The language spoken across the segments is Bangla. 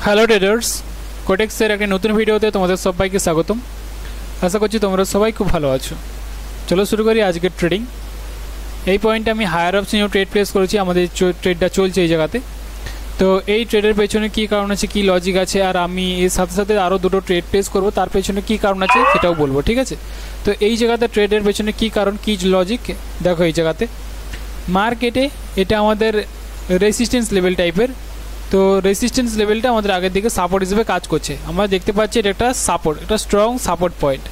হ্যালো ট্রেডার্স, কোটেক্সের একটা নতুন ভিডিওতে তোমাদের সবাইকে স্বাগতম। আশা করছি তোমরা সবাই খুব ভালো আছো। চলো শুরু করি আজকের ট্রেডিং। এই পয়েন্টে আমি হায়ার অপশনেও ট্রেড প্লেস করেছি, আমাদের ট্রেডটা চলছে এই জায়গাতে। তো এই ট্রেডের পেছনে কী কারণ আছে, কী লজিক আছে, আর আমি এর সাথে সাথে আরও দুটো ট্রেড প্লেস করবো, তার পেছনে কী কারণ আছে সেটাও বলবো, ঠিক আছে? তো এই জায়গাতে ট্রেডের পেছনে কী কারণ, কী লজিক দেখো। এই জায়গাতে মার্কেটে এটা আমাদের রেসিস্ট্যান্স লেভেল টাইপের। তো রেসিস্ট্যান্স লেভেলটা আমাদের আগের দিকে সাপোর্ট হিসেবে কাজ করছে। আমরা দেখতে পাচ্ছি এটা একটা সাপোর্ট, একটা স্ট্রং সাপোর্ট পয়েন্ট।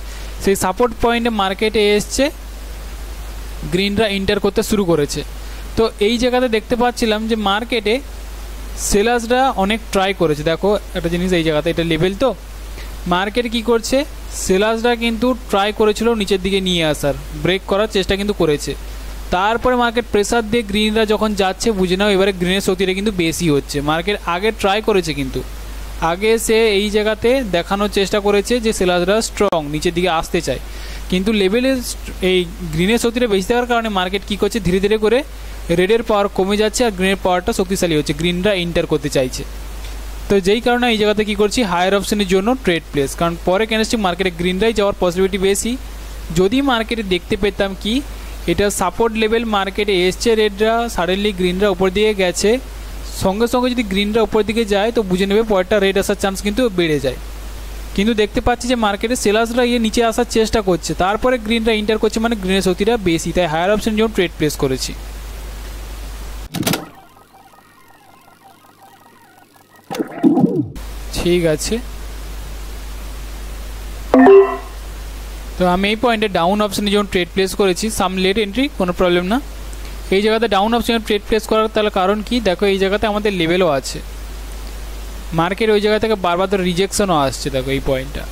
সেই সাপোর্ট পয়েন্টে মার্কেটে এসছে, গ্রিনরা এন্টার করতে শুরু করেছে। তো এই জায়গাতে দেখতে পাচ্ছিলাম যে মার্কেটে সেলার্সরা অনেক ট্রাই করেছে। দেখো একটা জিনিস, এই জায়গাতে এটা লেভেল, তো মার্কেট কি করছে, সেলার্সরা কিন্তু ট্রাই করেছিল নিচের দিকে নিয়ে আসার, ব্রেক করার চেষ্টা কিন্তু করেছে। তারপরে মার্কেট প্রেসার দিয়ে গ্রিনরা যখন যাচ্ছে, বুঝে নাও এবারে গ্রিনের শক্তিটা কিন্তু বেশি হচ্ছে। মার্কেট আগে ট্রাই করেছে, কিন্তু আগে সে এই জায়গাতে দেখানোর চেষ্টা করেছে যে সেলার্সরা স্ট্রং, নিচের দিকে আসতে চায়, কিন্তু লেভেলের এই গ্রিনের শক্তিটা বেশি থাকার কারণে মার্কেট কী করছে, ধীরে ধীরে করে রেডের পাওয়ার কমে যাচ্ছে আর গ্রিনের পাওয়ারটা শক্তিশালী হচ্ছে, গ্রিনরা এন্টার করতে চাইছে। তো যেই কারণে এই জায়গাতে কী করছি, হায়ার অপশনের জন্য ট্রেড প্লেস, কারণ পরে ক্যান্ডেলস্টিক মার্কেটে গ্রিনরাই যাওয়ার পসিবিলিটি বেশি। যদি মার্কেটে দেখতে পেতাম কি এটা সাপোর্ট লেভেল, মার্কেটে এসছে রেডরা, সাডেনলি গ্রিনরা উপর দিকে গেছে, সঙ্গে সঙ্গে যদি গ্রিনরা উপর দিকে যায় তো বুঝে নেবে পরেরটা রেড আসার চান্স কিন্তু বেড়ে যায়। কিন্তু দেখতে পাচ্ছি যে মার্কেটে সেলার্সরা নিচে আসার চেষ্টা করছে, তারপরে গ্রিনরা এন্টার করছে, মানে গ্রিনের শক্তিটা বেশি, তাই হায়ার অপশনের জন্য ট্রেড প্লেস করেছি। ঠিক আছে, তো আমি এই পয়েন্টে ডাউন অপশনের জন্য ট্রেড প্লেস করেছি, সাম লেট এন্ট্রি, কোনো প্রবলেম না। এই জায়গাতে ডাউন অপশনে ট্রেড প্লেস করার তাহলে কারণ কি, দেখো এই জায়গাতে আমাদের লেভেলও আছে, মার্কেট ওই জায়গা থেকে বারবার ধরে রিজেকশনও আসছে। দেখো এই পয়েন্টটা,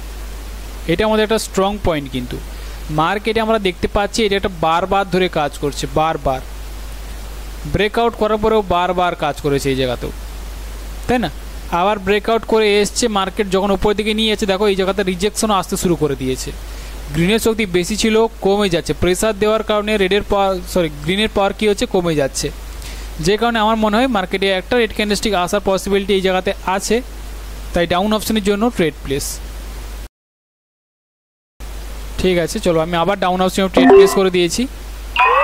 এটা আমাদের একটা স্ট্রং পয়েন্ট, কিন্তু মার্কেটে আমরা দেখতে পাচ্ছি এটা একটা বারবার ধরে কাজ করছে, বারবার ব্রেকআউট করার পরেও বারবার কাজ করেছে এই জায়গাতেও, তাই না? আবার ব্রেকআউট করে এসছে, মার্কেট যখন উপর দিকে নিয়ে যাচ্ছে, দেখো এই জায়গাতে রিজেকশনও আসতে শুরু করে দিয়েছে, গ্রিনের শক্তি বেশি ছিল, কমে যাচ্ছে, প্রেসার দেওয়ার কারণে রেডের পাওয়ার, গ্রিনের পাওয়ার কী হচ্ছে, কমে যাচ্ছে। যে কারণে আমার মনে হয় মার্কেটে একটা রেড ক্যান্ডেলস্টিক আসার পসিবিলিটি এই জায়গাতে আছে, তাই ডাউন অপশনের জন্য ট্রেড প্লেস। ঠিক আছে, চলো আমি আবার ডাউন অপশনে ট্রেড প্লেস করে দিয়েছি।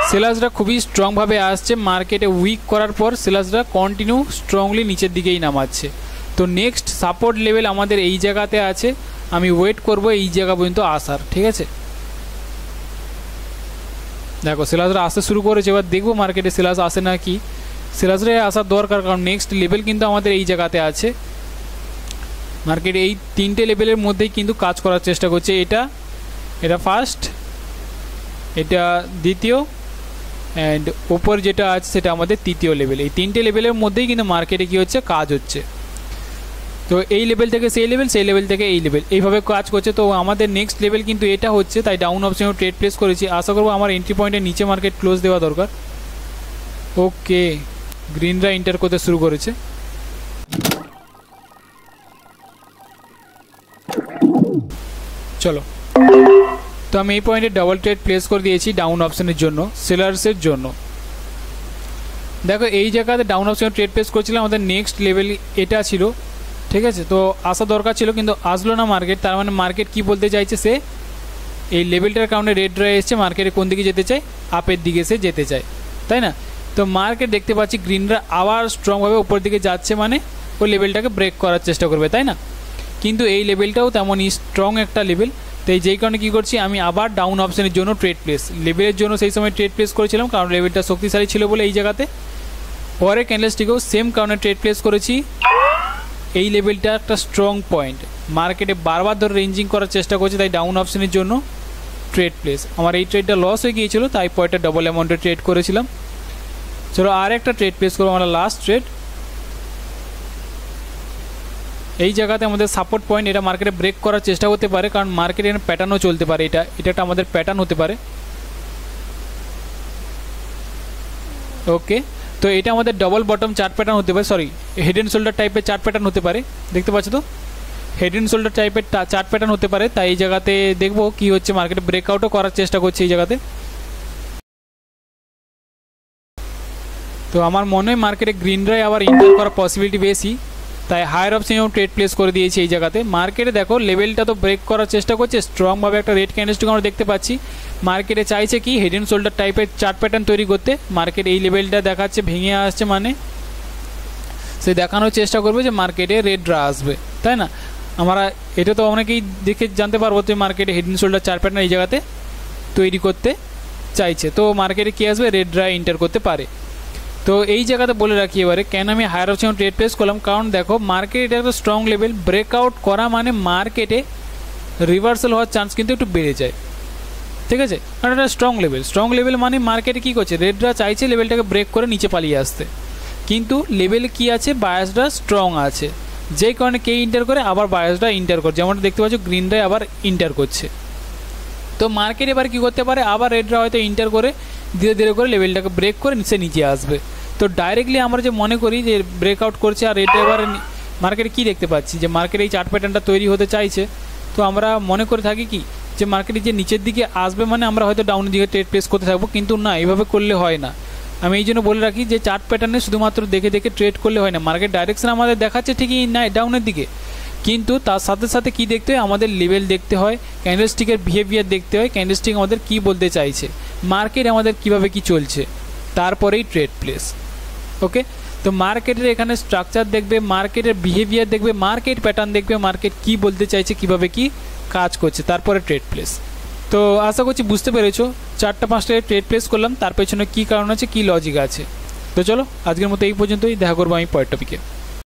সেলার্সরা খুবই স্ট্রংভাবে আসছে, মার্কেটে উইক করার পর সেলার্সরা কন্টিনিউ স্ট্রংলি নিচের দিকেই নামাচ্ছে। তো নেক্সট সাপোর্ট লেভেল আমাদের এই জায়গাতে আছে, আমি ওয়েট করব এই জায়গা পর্যন্ত আসার, ঠিক আছে? দেখো সেলার্সরা আসতে শুরু করেছে, এবার দেখবো মার্কেটে সেলার্স আসে না কি। সেলার্সরা আসার দরকার, কারণ নেক্সট লেভেল কিন্তু আমাদের এই জায়গাতে আছে। মার্কেট এই তিনটে লেভেলের মধ্যেই কিন্তু কাজ করার চেষ্টা করছে, এটা ফার্স্ট, এটা দ্বিতীয়, অ্যান্ড ওপর যেটা আছে সেটা আমাদের তৃতীয় লেভেল। এই তিনটে লেভেলের মধ্যেই কিন্তু মার্কেটে কী হচ্ছে, কাজ হচ্ছে। তো এই লেভেল থেকে সেই লেভেল, সেই লেভেল থেকে এই লেভেল, এইভাবে কাজ করছে। তো আমাদের নেক্সট লেভেল কিন্তু এটা হচ্ছে, তাই ডাউন অপশনে ট্রেড প্লেস করেছি। আশা করবো আমার এন্ট্রি পয়েন্টের নিচে মার্কেট ক্লোজ দেওয়া দরকার। ওকে, গ্রিনরা এন্টার করতে শুরু করেছে। চলো, তো আমি এই পয়েন্টে ডাবল ট্রেড প্লেস করে দিয়েছি ডাউন অপশনের জন্য, সেলার্সের জন্য। দেখো এই জায়গাতে ডাউন অপশনে ট্রেড প্লেস করেছিলাম, আমাদের নেক্সট লেভেল এটা ছিল, ঠিক আছে? তো আসা দরকার ছিল, কিন্তু আসলো না মার্কেট। তার মানে মার্কেট কি বলতে চাইছে, সে এই লেভেলটার কারণে রেড রয়ে এসছে, মার্কেটে কোন দিকে যেতে চায়, আপের দিকে সে যেতে চায়, তাই না? তো মার্কেট দেখতে পাচ্ছি গ্রিনরা আবার স্ট্রংভাবে উপর দিকে যাচ্ছে, মানে ওই লেভেলটাকে ব্রেক করার চেষ্টা করবে, তাই না? কিন্তু এই লেভেলটাও তেমনই স্ট্রং একটা লেভেল, তাই যেই কারণে কী করছি, আমি আবার ডাউন অপশনের জন্য ট্রেড প্লেস, লেভেলের জন্য সেই সময় ট্রেড প্লেস করেছিলাম, কারণ লেভেলটা শক্তিশালী ছিল বলে এই জায়গাতে। পরে ক্যান্ডেলস্টিকেও সেম কারণে ট্রেড প্লেস করেছি। এই লেভেলটা একটা স্ট্রং পয়েন্ট, মার্কেটে বারবার ধরে রেঞ্জিং করার চেষ্টা করছে, তাই ডাউন অপশনের জন্য ট্রেড প্লেস। আমার এই ট্রেডটা লস হয়ে গিয়েছিল, তাই পয়েন্টটা ডবল অ্যামাউন্টে ট্রেড করেছিলাম। চলো আর একটা ট্রেড প্লেস করবো, আমরা লাস্ট ট্রেড। এই জায়গাতে আমাদের সাপোর্ট পয়েন্ট, এটা মার্কেটে ব্রেক করার চেষ্টা করতে পারে, কারণ মার্কেটে প্যাটার্নও চলতে পারে, এটা একটা আমাদের প্যাটার্ন হতে পারে। ওকে, তো এটা আমাদের ডবল বটম চার্ট প্যাটার্ন হতে পারে, সরি হেড অ্যান্ড শোল্ডার টাইপের চার্ট প্যাটার্ন হতে পারে। দেখতে পাচ্ছ তো, হেড অ্যান্ড শোল্ডার টাইপের চার্ট প্যাটার্ন হতে পারে, তাই এই জায়গাতে দেখবো কি হচ্ছে, মার্কেটে ব্রেকআউটও করার চেষ্টা করছে এই জায়গাতে। তো আমার মনে হয় মার্কেটে গ্রিনরাই আবার এন্টার করার পসিবিলিটি বেশি, তাই হায়ার অপশন এবং ট্রেড প্লেস করে দিয়েছি এই জায়গাতে। মার্কেটে দেখো লেভেলটা তো ব্রেক করার চেষ্টা করছে, স্ট্রংভাবে একটা রেড ক্যান্ডেলস্টিক আমরা দেখতে পাচ্ছি। মার্কেটে চাইছে কি হেড অ্যান্ড শোল্ডার টাইপের চার্ট প্যাটার্ন তৈরি করতে। মার্কেট এই লেভেলটা দেখাচ্ছে ভেঙে আসছে, মানে সে দেখানোর চেষ্টা করবে যে মার্কেটে রেড ড্রা আসবে, তাই না? আমরা এটা তো অনেকেই দেখে জানতে পারবো যে মার্কেটে head and shoulder chart pattern এই জায়গাতে তৈরি করতে চাইছে, তো মার্কেটে কী আসবে, রেড ড্রা এন্টার করতে পারে। তো এই জায়গাতে বলে রাখি এবারে কেন আমি হায়ার অপশন ট্রেড প্লেস করলাম, কারণ দেখো মার্কেট এটা একটা স্ট্রং লেভেল ব্রেকআউট করা মানে মার্কেটে রিভার্সাল হওয়ার চান্স কিন্তু একটু বেড়ে যায়, ঠিক আছে? কারণ এটা স্ট্রং লেভেল মানে মার্কেটে কী করছে, রেড ড্রা চাইছে লেভেলটাকে ব্রেক করে নিচে পালিয়ে আসতে, কিন্তু লেভেলে কী আছে, বায়াসটা স্ট্রং আছে, যেই কারণে কে ইন্টার করে আবার বায়াসটা ইন্টার করে, যেমনটা দেখতে পাচ্ছ গ্রিনটাই আবার ইন্টার করছে। তো মার্কেট এবার কী করতে পারে, আবার রেডরা হয়তো ইন্টার করে ধীরে ধীরে করে লেভেলটাকে ব্রেক করে নিচে আসবে। তো ডাইরেক্টলি আমরা যে মনে করি যে ব্রেকআউট করছে আর রেড এবার মার্কেটে কী দেখতে পাচ্ছি যে মার্কেট এই চার্ট প্যাটার্নটা তৈরি হতে চাইছে, তো আমরা মনে করে থাকি কি যে মার্কেটে যে নিচের দিকে আসবে মানে আমরা হয়তো ডাউনের দিকে ট্রেড প্লেস করতে থাকবো, কিন্তু না, এভাবে করলে হয় না। আমি এই জন্য বলে রাখি যে চার্ট প্যাটার্নে শুধুমাত্র দেখে দেখে ট্রেড করলে হয় না। মার্কেট ডাইরেকশন আমাদের দেখাচ্ছে ঠিকই না ডাউনের দিকে, কিন্তু তার সাথে সাথে কি দেখতে হয়, আমাদের লেভেল দেখতে হয়, ক্যান্ডেলস্টিকের বিহেভিয়ার দেখতে হয়, ক্যান্ডেলস্টিক আমাদের কি বলতে চাইছে, মার্কেট আমাদের কিভাবে কি চলছে, তারপরেই ট্রেড প্লেস। ওকে, তো মার্কেটের এখানে স্ট্রাকচার দেখবে, মার্কেটের বিহেভিয়ার দেখবে, মার্কেট প্যাটার্ন দেখবে, মার্কেট কি বলতে চাইছে, কিভাবে কি কাজ করছে, তারপরে ট্রেড প্লেস। তো আশা করছি বুঝতে পেরেছো, 4-5টা ট্রেড প্লেস করলাম, তার পেছনে কী কারণ আছে, কী লজিক আছে। তো চলো আজকের মতো এই পর্যন্তই, দেখা করবো আমি পরের টপিকে।